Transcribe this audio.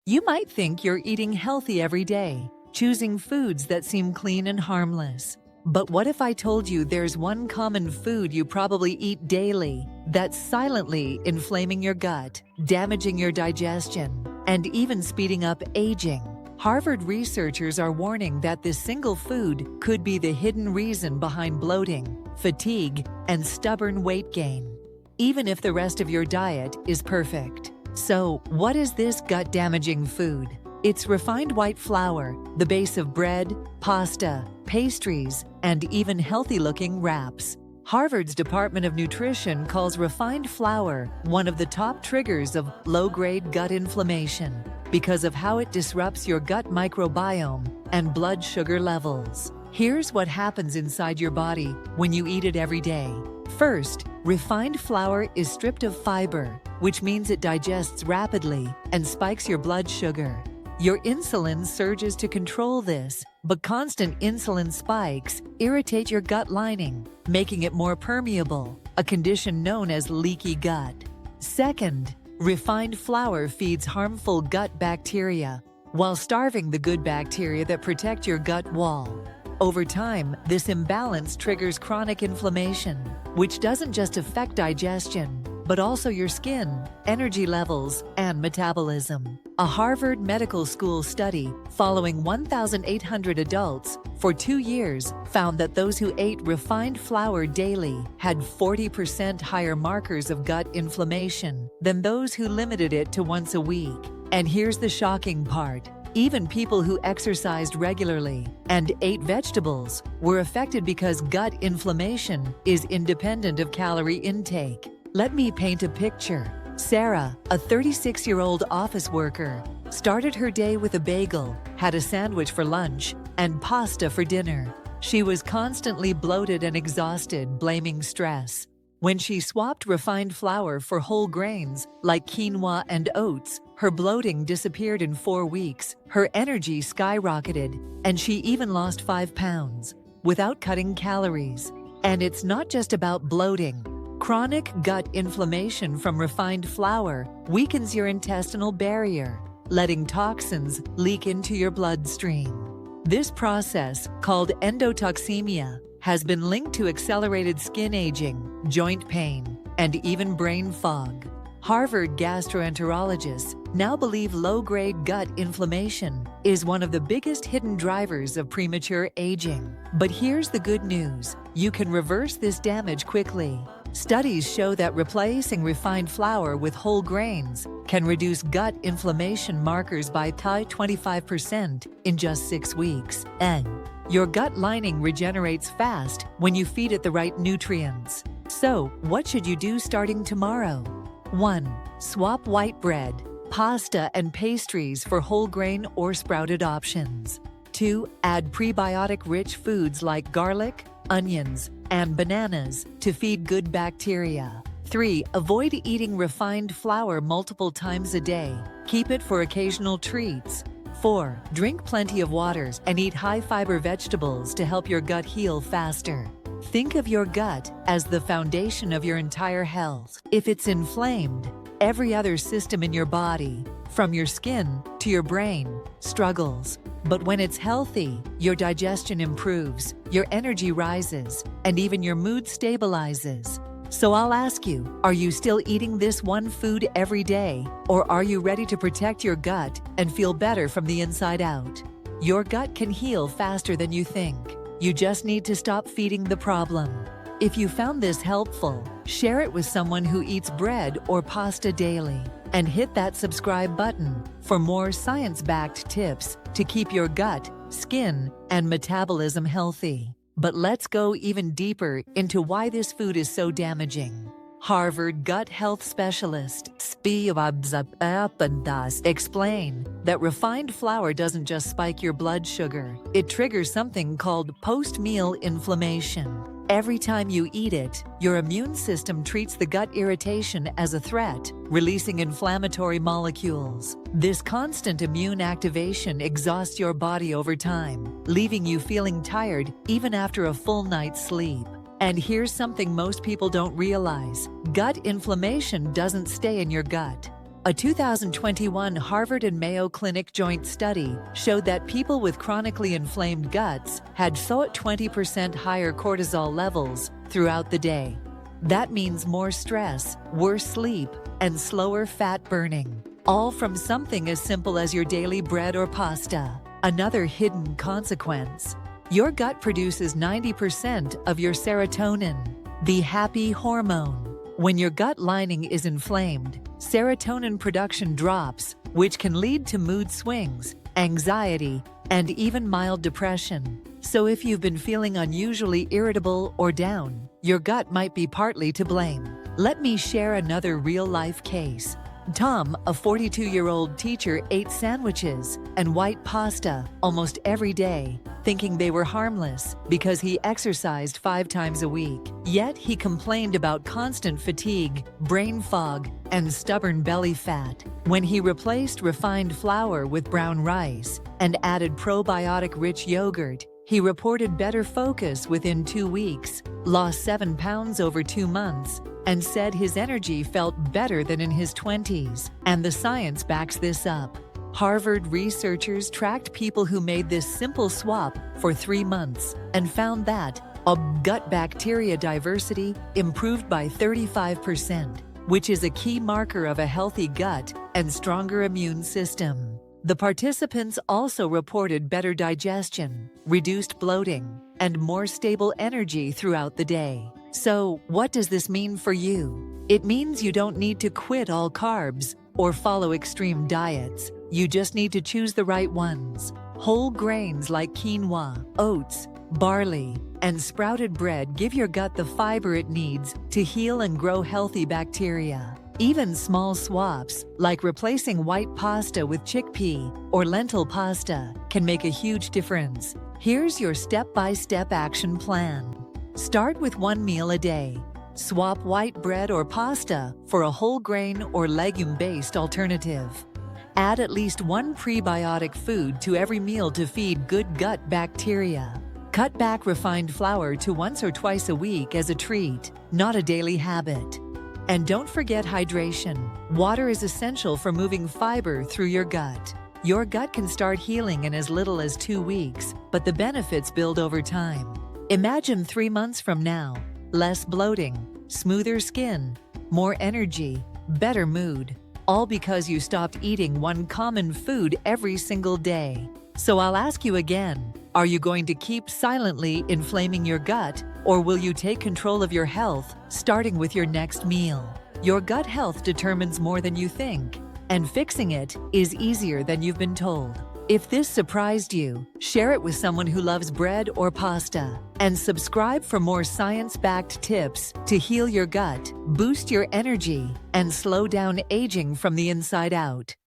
You might think you're eating healthy every day, choosing foods that seem clean and harmless. But what if I told you there's one common food you probably eat daily that's silently inflaming your gut, damaging your digestion, and even speeding up aging? Harvard researchers are warning that this single food could be the hidden reason behind bloating, fatigue, and stubborn weight gain, even if the rest of your diet is perfect. So, what is this gut-damaging food? It's refined white flour, the base of bread, pasta, pastries, and even healthy-looking wraps. Harvard's Department of Nutrition calls refined flour one of the top triggers of low-grade gut inflammation because of how it disrupts your gut microbiome and blood sugar levels. Here's what happens inside your body when you eat it every day. First, refined flour is stripped of fiber, which means it digests rapidly and spikes your blood sugar. Your insulin surges to control this, but constant insulin spikes irritate your gut lining, making it more permeable, a condition known as leaky gut. Second, refined flour feeds harmful gut bacteria while starving the good bacteria that protect your gut wall. Over time, this imbalance triggers chronic inflammation, which doesn't just affect digestion, but also your skin, energy levels, and metabolism. A Harvard Medical School study following 1,800 adults for 2 years found that those who ate refined flour daily had 40% higher markers of gut inflammation than those who limited it to once a week. And here's the shocking part. Even people who exercised regularly and ate vegetables were affected because gut inflammation is independent of calorie intake. Let me paint a picture. Sarah, a 36-year-old office worker, started her day with a bagel, had a sandwich for lunch, and pasta for dinner. She was constantly bloated and exhausted, blaming stress. When she swapped refined flour for whole grains like quinoa and oats, her bloating disappeared in 4 weeks, her energy skyrocketed, and she even lost 5 pounds without cutting calories. And it's not just about bloating. Chronic gut inflammation from refined flour weakens your intestinal barrier, letting toxins leak into your bloodstream. This process, called endotoxemia, has been linked to accelerated skin aging, joint pain, and even brain fog. Harvard gastroenterologists now believe low-grade gut inflammation is one of the biggest hidden drivers of premature aging. But here's the good news. You can reverse this damage quickly. Studies show that replacing refined flour with whole grains can reduce gut inflammation markers by 25% in just 6 weeks. And your gut lining regenerates fast when you feed it the right nutrients. So, what should you do starting tomorrow? 1. Swap white bread, pasta, and pastries for whole grain or sprouted options. 2. Add prebiotic-rich foods like garlic, onions, and bananas to feed good bacteria. 3. Avoid eating refined flour multiple times a day. Keep it for occasional treats. 4. Drink plenty of water and eat high-fiber vegetables to help your gut heal faster. Think of your gut as the foundation of your entire health. If it's inflamed, every other system in your body, from your skin to your brain, struggles. But when it's healthy, your digestion improves, your energy rises, and even your mood stabilizes. So I'll ask you, are you still eating this one food every day? Or are you ready to protect your gut and feel better from the inside out? Your gut can heal faster than you think. You just need to stop feeding the problem. If you found this helpful, share it with someone who eats bread or pasta daily. And hit that subscribe button for more science-backed tips to keep your gut, skin, and metabolism healthy. But let's go even deeper into why this food is so damaging. Harvard gut health specialist explain that refined flour doesn't just spike your blood sugar. It triggers something called post-meal inflammation. Every time you eat it, your immune system treats the gut irritation as a threat, releasing inflammatory molecules. This constant immune activation exhausts your body over time, leaving you feeling tired even after a full night's sleep. And here's something most people don't realize. Gut inflammation doesn't stay in your gut. A 2021 Harvard and Mayo Clinic joint study showed that people with chronically inflamed guts had 20% higher cortisol levels throughout the day. That means more stress, worse sleep, and slower fat burning, all from something as simple as your daily bread or pasta. Another hidden consequence: your gut produces 90% of your serotonin, the happy hormone. When your gut lining is inflamed, serotonin production drops, which can lead to mood swings, anxiety, and even mild depression. So if you've been feeling unusually irritable or down, your gut might be partly to blame. Let me share another real-life case. Tom, a 42-year-old teacher, ate sandwiches and white pasta almost every day, thinking they were harmless because he exercised 5 times a week. Yet he complained about constant fatigue, brain fog, and stubborn belly fat. When he replaced refined flour with brown rice and added probiotic-rich yogurt, he reported better focus within 2 weeks, lost 7 pounds over 2 months, and said his energy felt better than in his 20s. And the science backs this up. Harvard researchers tracked people who made this simple swap for 3 months and found that gut bacteria diversity improved by 35%, which is a key marker of a healthy gut and stronger immune system. The participants also reported better digestion, reduced bloating, and more stable energy throughout the day. So, what does this mean for you? It means you don't need to quit all carbs or follow extreme diets. You just need to choose the right ones. Whole grains like quinoa, oats, barley, and sprouted bread give your gut the fiber it needs to heal and grow healthy bacteria. Even small swaps, like replacing white pasta with chickpea or lentil pasta, can make a huge difference. Here's your step-by-step action plan. Start with 1 meal a day. Swap white bread or pasta for a whole grain or legume-based alternative. Add at least 1 prebiotic food to every meal to feed good gut bacteria. Cut back refined flour to once or twice a week as a treat, not a daily habit. And don't forget hydration. Water is essential for moving fiber through your gut. Your gut can start healing in as little as 2 weeks, but the benefits build over time. Imagine 3 months from now: less bloating, smoother skin, more energy, better mood, all because you stopped eating one common food every single day. So I'll ask you again, are you going to keep silently inflaming your gut, or will you take control of your health, starting with your next meal? Your gut health determines more than you think, and fixing it is easier than you've been told. If this surprised you, share it with someone who loves bread or pasta, and subscribe for more science-backed tips to heal your gut, boost your energy, and slow down aging from the inside out.